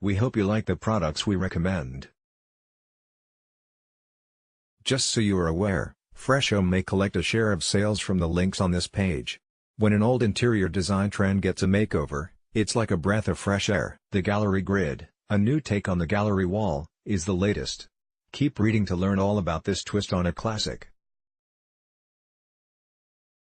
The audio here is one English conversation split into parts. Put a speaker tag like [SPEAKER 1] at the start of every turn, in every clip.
[SPEAKER 1] We hope you like the products we recommend. Just so you are aware, Freshome may collect a share of sales from the links on this page. When an old interior design trend gets a makeover, it's like a breath of fresh air. The gallery grid, a new take on the gallery wall, is the latest. Keep reading to learn all about this twist on a classic.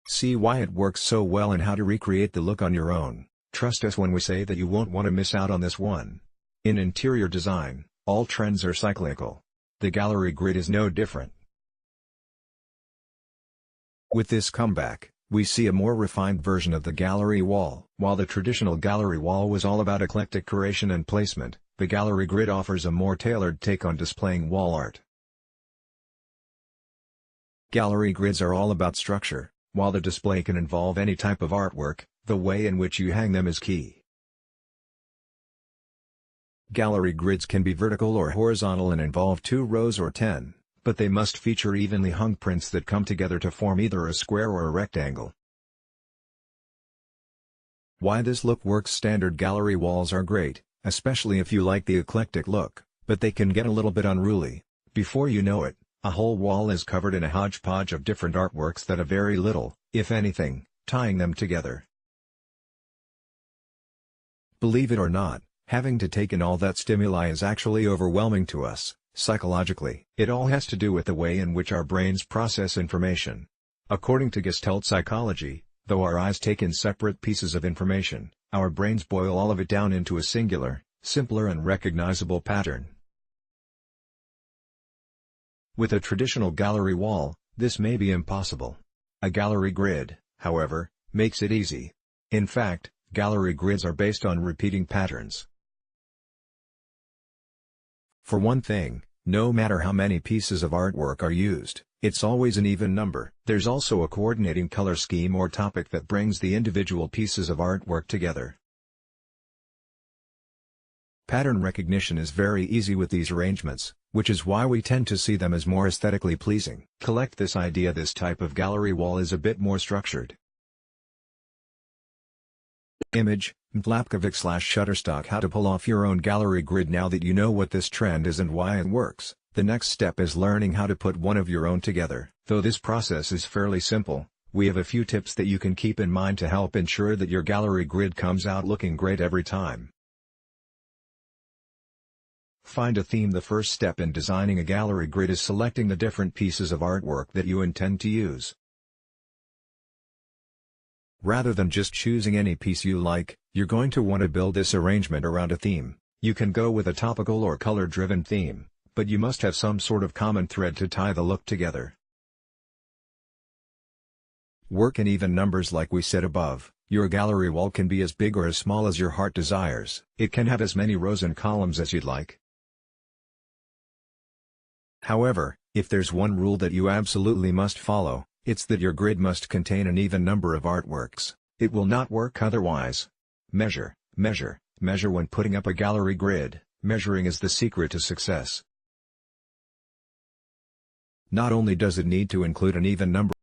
[SPEAKER 1] See why it works so well and how to recreate the look on your own. Trust us when we say that you won't want to miss out on this one. In interior design, all trends are cyclical. The gallery grid is no different. With this comeback, we see a more refined version of the gallery wall. While the traditional gallery wall was all about eclectic curation and placement, the gallery grid offers a more tailored take on displaying wall art. Gallery grids are all about structure. While the display can involve any type of artwork, the way in which you hang them is key. Gallery grids can be vertical or horizontal and involve 2 rows or 10. But they must feature evenly hung prints that come together to form either a square or a rectangle. Why this look works: standard gallery walls are great, especially if you like the eclectic look, but they can get a little bit unruly. Before you know it, a whole wall is covered in a hodgepodge of different artworks that have very little, if anything, tying them together. Believe it or not, having to take in all that stimuli is actually overwhelming to us. Psychologically, it all has to do with the way in which our brains process information. According to Gestalt psychology, though our eyes take in separate pieces of information, our brains boil all of it down into a singular, simpler and recognizable pattern. With a traditional gallery wall, this may be impossible. A gallery grid, however, makes it easy. In fact, gallery grids are based on repeating patterns. For one thing, no matter how many pieces of artwork are used, it's always an even number. There's also a coordinating color scheme or topic that brings the individual pieces of artwork together. Pattern recognition is very easy with these arrangements, which is why we tend to see them as more aesthetically pleasing. Collect this idea: this type of gallery wall is a bit more structured. Image, Mtlapkovic/Shutterstock. How to pull off your own gallery grid. Now that you know what this trend is and why it works, the next step is learning how to put one of your own together. Though this process is fairly simple, we have a few tips that you can keep in mind to help ensure that your gallery grid comes out looking great every time. Find a theme. The first step in designing a gallery grid is selecting the different pieces of artwork that you intend to use. Rather than just choosing any piece you like, you're going to want to build this arrangement around a theme. You can go with a topical or color-driven theme, but you must have some sort of common thread to tie the look together. Work in even numbers. Like we said above, your gallery wall can be as big or as small as your heart desires. It can have as many rows and columns as you'd like. However, if there's one rule that you absolutely must follow, it's that your grid must contain an even number of artworks. It will not work otherwise. Measure, measure, measure when putting up a gallery grid. Measuring is the secret to success. Not only does it need to include an even number